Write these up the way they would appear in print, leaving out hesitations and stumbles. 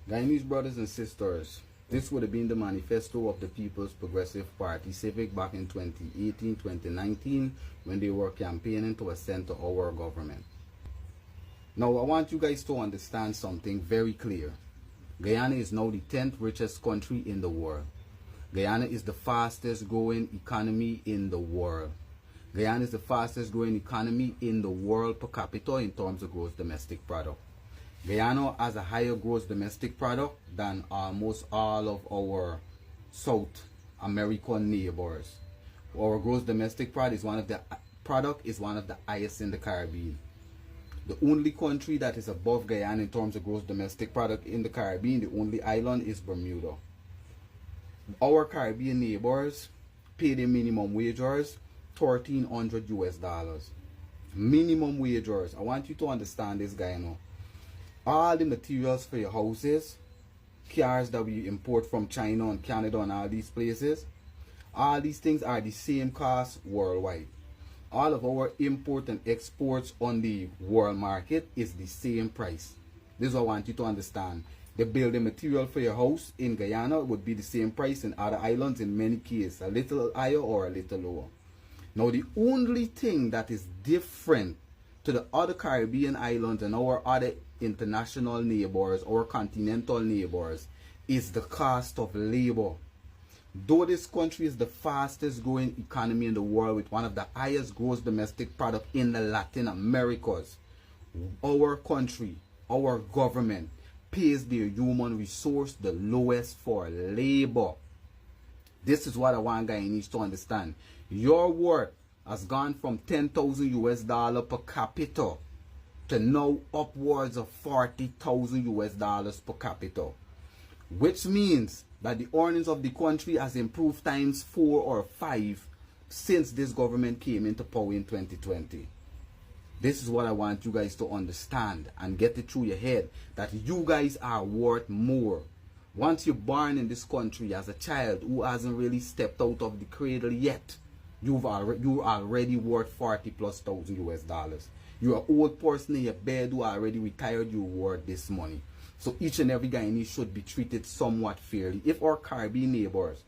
Guyanese brothers and sisters, this would have been the manifesto of the People's Progressive Party Civic back in 2018, 2019, when they were campaigning to ascend to our government. Now, I want you guys to understand something very clear. Guyana is now the 10th richest country in the world. Guyana is the fastest growing economy in the world. Guyana is the fastest growing economy in the world per capita in terms of gross domestic product. Guyana has a higher gross domestic product than almost all of our South American neighbors. Our gross domestic product is one of the highest in the Caribbean. The only country that is above Guyana in terms of gross domestic product in the Caribbean, the only island, is Bermuda. Our Caribbean neighbors pay their minimum wagers $1,300 US. Minimum wagers. I want you to understand this, Guyana. All the materials for your houses, cars that we import from China and Canada and all these places, all these things are the same cost worldwide. All of our import and exports on the world market is the same price. This is what I want you to understand. The building material for your house in Guyana would be the same price in other islands in many cases, a little higher or a little lower. Now, the only thing that is different to the other Caribbean islands and our other international neighbors, our continental neighbors, is the cost of labor. Though this country is the fastest growing economy in the world with one of the highest gross domestic product in the Latin Americas, our country, our government pays their human resource the lowest for labor. This is what I want Guyanese to understand. Your worth has gone from $10,000 US per capita to now upwards of $40,000 US per capita, which means that the earnings of the country has improved times 4 or 5 since this government came into power in 2020. This is what I want you guys to understand and get it through your head, that you guys are worth more. Once you're born in this country as a child who hasn't really stepped out of the cradle yet, you already worth $40,000+ US. You're an old person in your bed who already retired, you worth this money. So each and every Guyanese should be treated somewhat fairly. If our Caribbean neighbors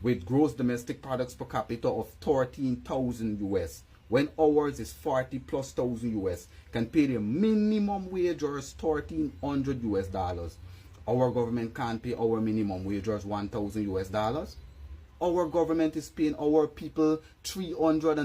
with gross domestic products per capita of 13,000 US, when ours is 40,000+ US, can pay their minimum wagers $1,300 US, our government can't pay our minimum wagers $1,000 US. Our government is paying our people $320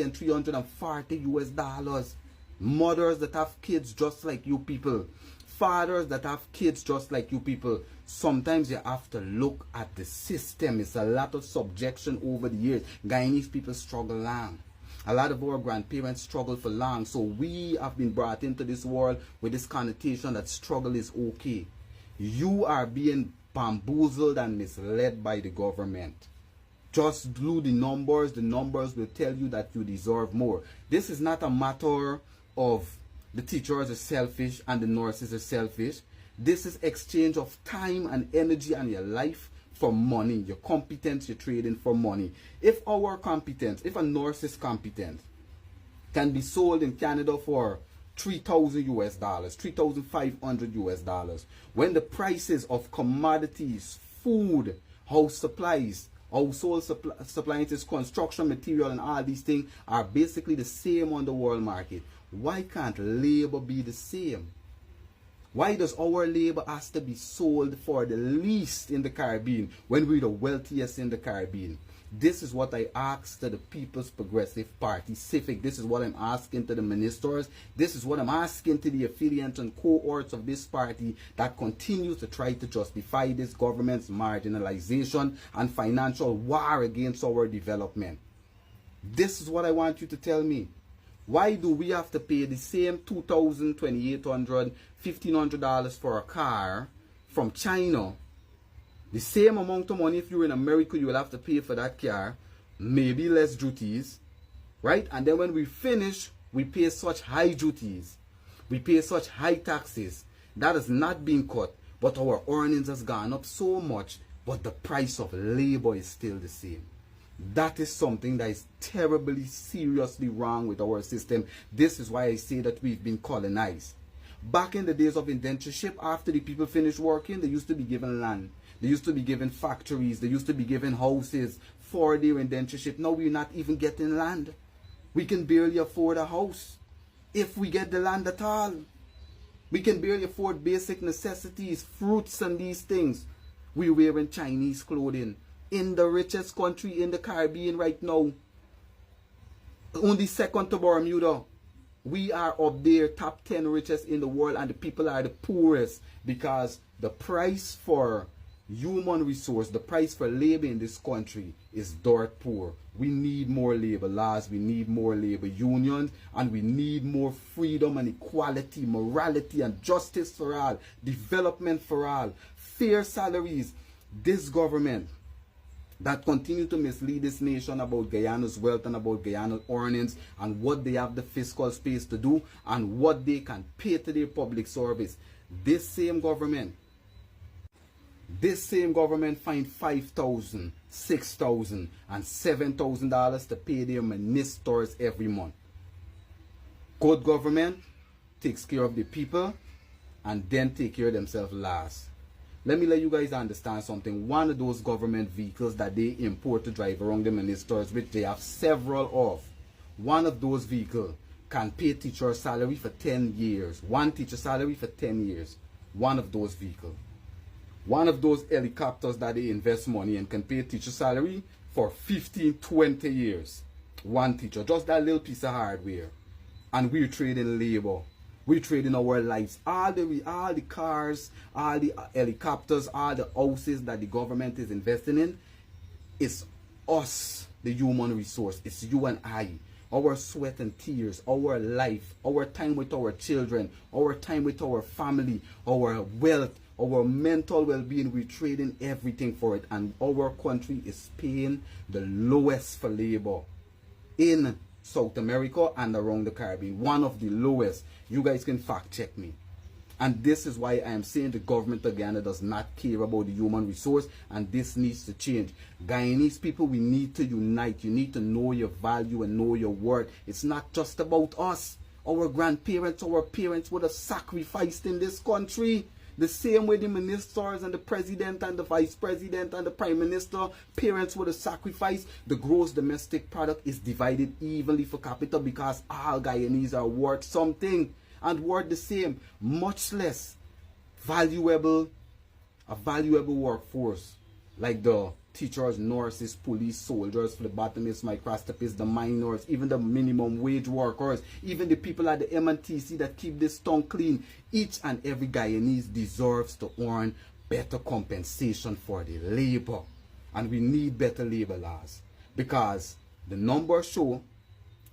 and $340 US. Mothers that have kids just like you people. Fathers that have kids just like you people. Sometimes you have to look at the system. It's a lot of subjection over the years. Guyanese people struggle long. A lot of our grandparents struggle for long. So we have been brought into this world with this connotation that struggle is okay. You are being bamboozled and misled by the government. Just do the numbers will tell you that you deserve more. This is not a matter of the teachers are selfish and the nurses are selfish. This is exchange of time and energy and your life for money. Your competence, you're trading for money. If our competence, if a nurse's competence can be sold in Canada for $3,000 US, $3,500 US, when the prices of commodities, food, house supplies, household appliances, construction material, and all these things are basically the same on the world market, why can't labor be the same? Why does our labor has to be sold for the least in the Caribbean when we're the wealthiest in the Caribbean? This is what I asked to the People's Progressive Party Civic. This is what I'm asking to the ministers. This is what I'm asking to the affiliates and cohorts of this party that continues to try to justify this government's marginalization and financial war against our development. This is what I want you to tell me. Why do we have to pay the same $2,000, $2,800, $1,500 for a car from China? The same amount of money if you're in America, you will have to pay for that car, maybe less duties, right? And then when we finish, we pay such high duties, we pay such high taxes. That has not been cut, but our earnings has gone up so much, but the price of labor is still the same. That is something that is terribly, seriously wrong with our system. This is why I say that we've been colonized. Back in the days of indentureship, after the people finished working, they used to be given land. They used to be given factories. They used to be given houses for their indentureship. Now we're not even getting land. We can barely afford a house if we get the land at all. We can barely afford basic necessities, fruits and these things. We're wearing Chinese clothing in the richest country in the Caribbean right now. Only second to Bermuda. We are up there, top 10 richest in the world, and the people are the poorest because the price for human resource, the price for labor in this country is dirt poor. We need more labor laws, we need more labor unions, and we need more freedom and equality, morality and justice for all, development for all, fair salaries. This government that continue to mislead this nation about Guyana's wealth and about Guyana's earnings and what they have the fiscal space to do and what they can pay to their public service. This same government find $5,000, $6,000 and $7,000 to pay their ministers every month. Good government takes care of the people and then take care of themselves last. Let me let you guys understand something. One of those government vehicles that they import to drive around the ministers, which they have several of, one of those vehicles can pay teacher salary for 10 years. One teacher salary for 10 years. One of those vehicles. One of those helicopters that they invest money in can pay teacher salary for 15, 20 years. One teacher. Just that little piece of hardware. And we're trading labor. We trade in our lives. All the cars, all the helicopters, all the houses that the government is investing in, it's us, the human resource. It's you and I. Our sweat and tears, our life, our time with our children, our time with our family, our wealth, our mental well-being. We're trading everything for it. And our country is paying the lowest for labor in South America and around the Caribbean. One of the lowest. You guys can fact check me. And this is why I am saying the government of Guyana does not care about the human resource, and this needs to change. Guyanese people, we need to unite. You need to know your value and know your worth. It's not just about us. Our grandparents, our parents would have sacrificed in this country. The same way the ministers and the president and the vice president and the prime minister, parents would have sacrificed. The gross domestic product is divided evenly for capital because all Guyanese are worth something and worth the same, much less valuable, a valuable workforce like the teachers, nurses, police, soldiers, phlebotomists, microscopists, the miners, even the minimum wage workers, even the people at the MNTC that keep this town clean. Each and every Guyanese deserves to earn better compensation for the labor. And we need better labor laws because the numbers show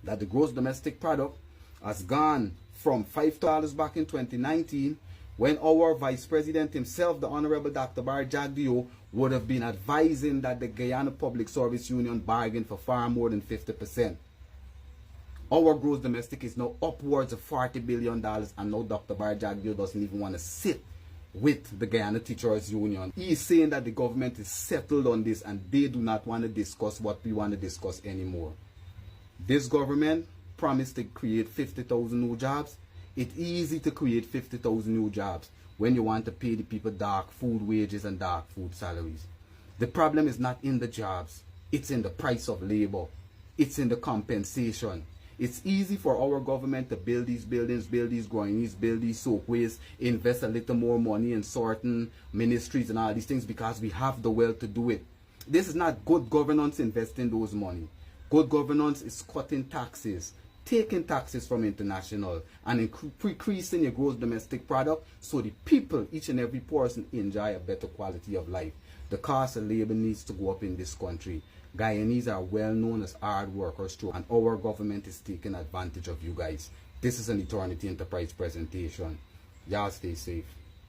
that the gross domestic product has gone from $5 back in 2019 when our vice president himself, the Honorable Dr. Bar Jagdio, would have been advising that the Guyana Public Service Union bargained for far more than 50%. Our gross domestic is now upwards of $40 billion, and now Dr. Bar Jagdio doesn't even want to sit with the Guyana Teachers Union. He is saying that the government is settled on this and they do not want to discuss what we want to discuss anymore. This government promised to create 50,000 new jobs. It's easy to create 50,000 new jobs when you want to pay the people dark food wages and dark food salaries. The problem is not in the jobs. It's in the price of labor. It's in the compensation. It's easy for our government to build these buildings, build these groynes, build these soakways, invest a little more money in certain ministries and all these things because we have the wealth to do it. This is not good governance investing those money. Good governance is cutting taxes, taking taxes from international and increasing your gross domestic product so the people, each and every person, enjoy a better quality of life. The cost of labor needs to go up in this country. Guyanese are well known as hard workers too, and our government is taking advantage of you guys. This is an Eternity Enterprise presentation. Y'all stay safe.